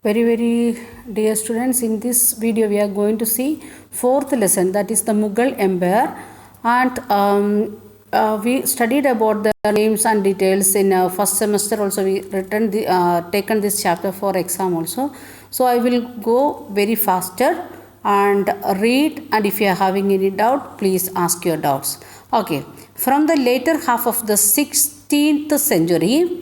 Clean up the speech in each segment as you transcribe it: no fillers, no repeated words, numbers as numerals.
Very dear students, in this video we are going to see fourth lesson, that is the Mughal Empire, and we studied about the names and details in first semester. Also we taken this chapter for exam also. So I will go very faster and read, and if you are having any doubt, please ask your doubts. Okay, from the later half of the 16th century,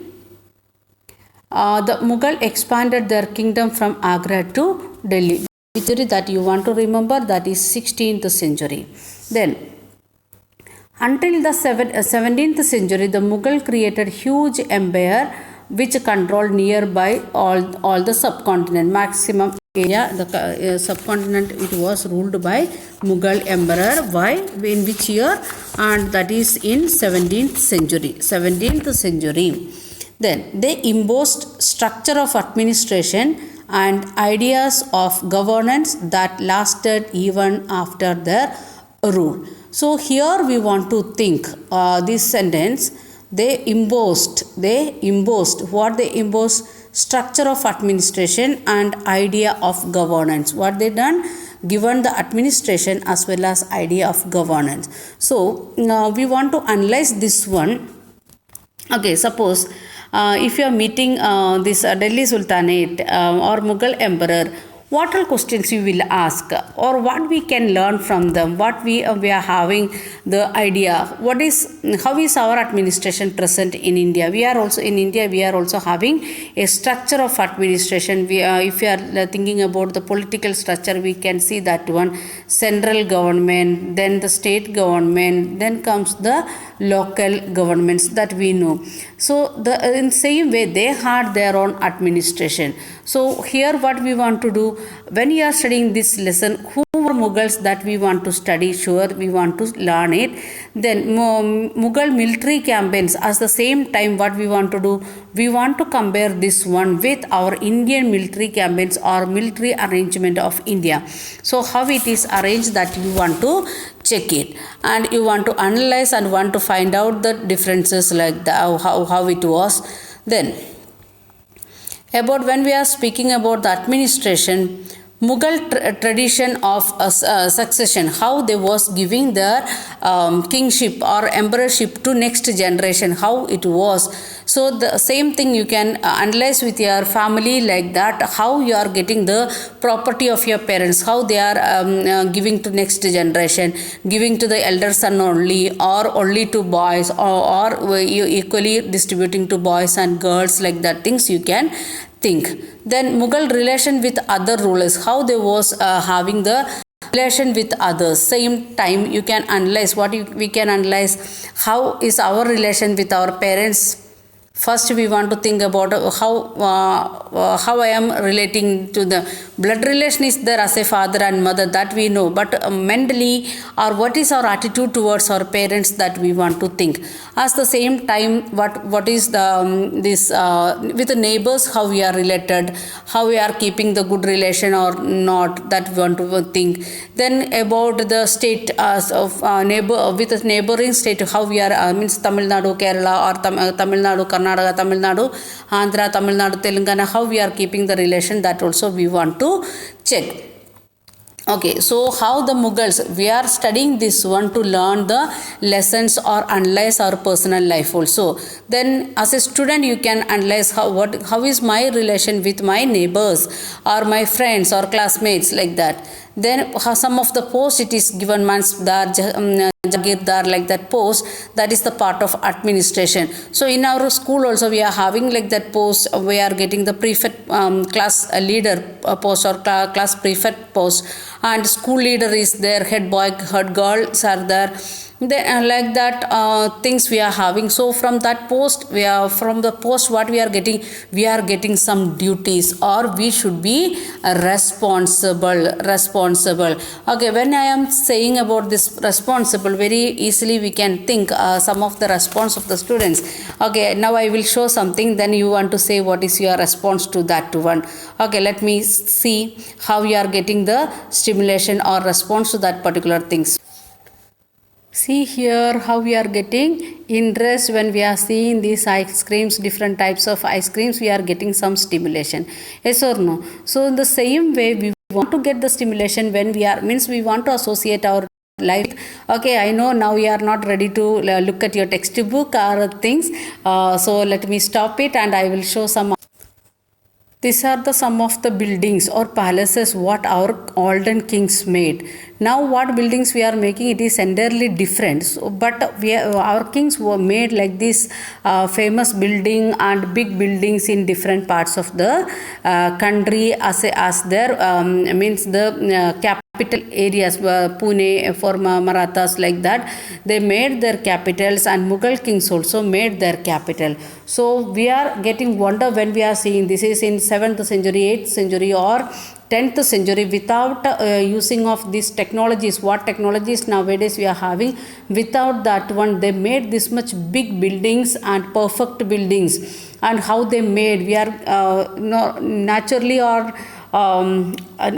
the Mughal expanded their kingdom from Agra to Delhi. Century that you want to remember, that is 16th century. Then until the 17th century, the Mughal created huge empire which controlled nearby all the subcontinent. Maximum area, the subcontinent, it was ruled by Mughal emperor. Why? In which year? And that is in 17th century. 17th century. Then they imposed structure of administration and ideas of governance that lasted even after their rule. So here we want to think this sentence. They imposed what they imposed? Structure of administration and idea of governance. What they done? Given the administration as well as idea of governance. So now we want to analyze this one. Okay, suppose if you are meeting this Delhi Sultanate or Mughal Emperor, what all questions you will ask, or what we can learn from them, what we are having the idea, how is our administration present in India. We are also in India, we are also having a structure of administration. If you are thinking about the political structure, we can see that one: central government, then the state government, then comes the local governments that we know. So in same way they had their own administration. So here what we want to do, when you are studying this lesson, who were Mughals that we want to study? Sure, we want to learn it. Then Mughal military campaigns, at the same time what we want to do, we want to compare this one with our Indian military campaigns or military arrangement of India. So how it is arranged, that you want to check it, and you want to analyze and want to find out the differences, like how it was. Then about when we are speaking about the administration, Mughal tradition of succession, how they was giving their kingship or emperorship to next generation, how it was. So the same thing you can analyze with your family, like that, how you are getting the property of your parents, how they are giving to next generation, giving to the elder son only, or only to boys, or equally distributing to boys and girls, like that things you can think. Then Mughal relation with other rulers, how they was having the relation with others. Same time you can analyze we can analyze, how is our relation with our parents. First we want to think about how I am relating to the blood relation is there as a father and mother, that we know, but mentally, or what is our attitude towards our parents, that we want to think. At the same time, what is the this with the neighbors, how we are related, how we are keeping the good relation or not, that we want to think. Then about the state of neighbor with the neighboring state, how we are means Tamil Nadu, Kerala, or Tamil Nadu, Karnataka, Tamil Nadu, Andhra, Tamil Nadu, Telangana, how we are keeping the relation, that also we want to check. Okay, so how the Mughals, we are studying this one to learn the lessons or analyze our personal life also. Then as a student you can analyze how is my relation with my neighbors or my friends or classmates, like that. Then some of the posts it is given, Mansdar, Jagirdar, like that post, that is the part of administration. So in our school also we are having like that post, we are getting the prefect, class leader post, or class prefect post, and school leader is there, head boy, head girls are there. Then like that things we are having. So from that post, from the post what we are getting some duties, or we should be responsible. Okay, when I am saying about this responsible, very easily we can think some of the response of the students. Okay, now I will show something, then you want to say what is your response to that one. Okay, let me see how you are getting the stimulation or response to that particular things. See here how we are getting interest when we are seeing these ice creams, different types of ice creams, we are getting some stimulation. Yes or no? So in the same way, we want to get the stimulation when we are, means we want to associate our life. Okay, I know now you are not ready to look at your textbook or things. So let me stop it and I will show some. These are the some of the buildings or palaces what our olden kings made. Now what buildings we are making, it is entirely different. So, but our kings were made like this famous building and big buildings in different parts of the country as their means the capital areas, Pune for Marathas, like that they made their capitals, and Mughal kings also made their capital. So we are getting wonder when we are seeing this is in 7th century, 8th century or 10th century, without using of these technologies, what technologies nowadays we are having, without that one they made this much big buildings and perfect buildings. And how they made, we are naturally or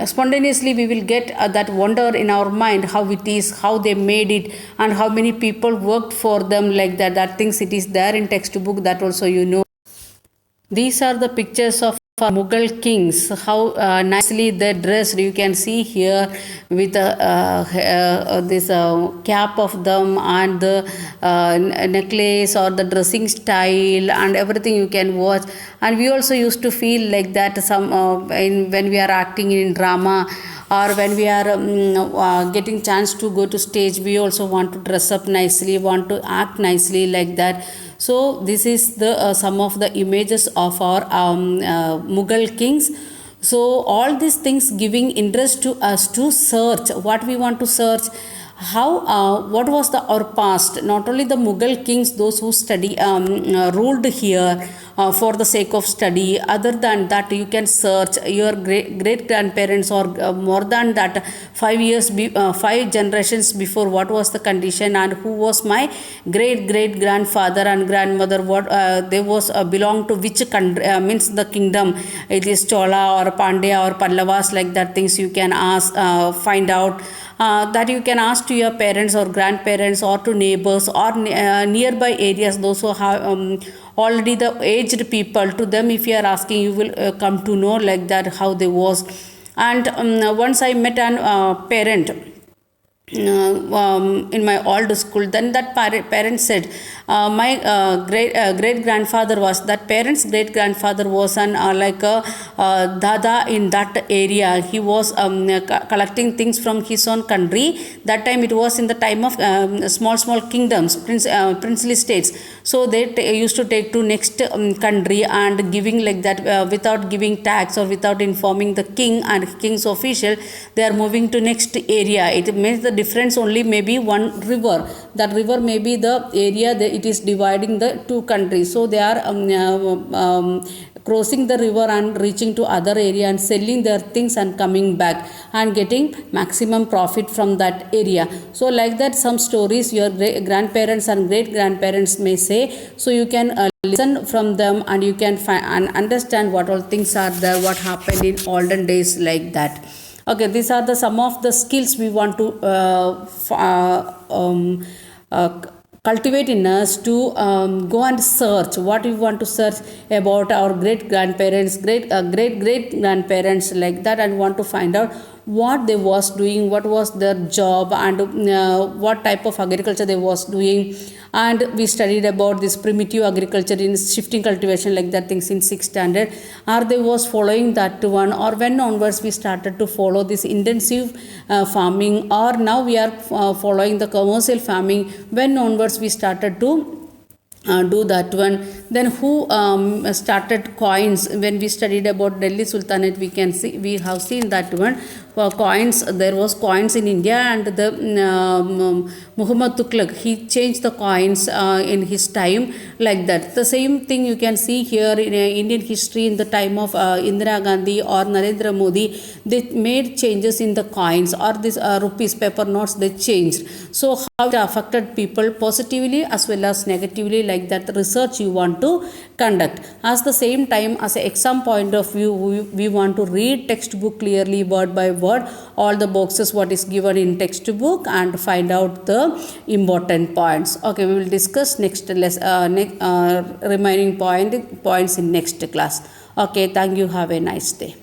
spontaneously we will get that wonder in our mind how it is, how they made it, and how many people worked for them, like that things it is there in textbook, that also These are the pictures of Mughal kings, how nicely they dressed. You can see here with this cap of them and the necklace or the dressing style and everything you can watch. And we also used to feel like that when we are acting in drama, or when we are getting chance to go to stage, we also want to dress up nicely, want to act nicely, like that. So this is the some of the images of our Mughal kings. So all these things giving interest to us to search what we want to search, how what was the our past, not only the Mughal kings, those who ruled here for the sake of study. Other than that, you can search your great grandparents, or more than that, 5 generations before, what was the condition, and who was my great grandfather and grandmother, what they was belong to which country, means the kingdom, it is Chola or Pandya or Pallavas, like that things you can ask, find out. That you can ask to your parents or grandparents or to neighbors or nearby areas, those who have already the aged people. To them if you are asking, you will come to know like that how they was. And once I met an parent in my old school, then that parent said, my great grandfather was, that parent's great grandfather was an like a dada in that area. He was collecting things from his own country. That time it was in the time of small kingdoms, princely states. So they used to take to next country and giving like that, without giving tax or without informing the king and king's official, they are moving to next area. It means the difference only maybe one river. That river may be the area that it is dividing the two countries. So they are crossing the river and reaching to other area and selling their things and coming back and getting maximum profit from that area. So like that, some stories your grandparents and great grandparents may say. So you can listen from them and you can find and understand what all things are there, what happened in olden days, like that. Okay, these are the some of the skills we want to cultivate in us to go and search what we want to search about our great grandparents, great grandparents, like that, and want to find out what they was doing, what was their job, and what type of agriculture they was doing. And we studied about this primitive agriculture in shifting cultivation, like that things in 6th standard. Are they was following that one, or when onwards we started to follow this intensive farming, or now we are following the commercial farming, when onwards we started to do that one. Then who started coins? When we studied about Delhi Sultanate, we can see, we have seen that one. For coins, there was coins in India, and the Muhammad Tughlaq, he changed the coins in his time, like that. The same thing you can see here in Indian history in the time of Indira Gandhi or Narendra Modi. They made changes in the coins, or this rupees, paper notes, they changed. So how it affected people positively as well as negatively, like that research you want to conduct. As the same time, as an exam point of view, we want to read textbook clearly word by word, all the boxes what is given in textbook, and find out the important points. Okay, we will discuss remaining points in next class. Okay, thank you. Have a nice day.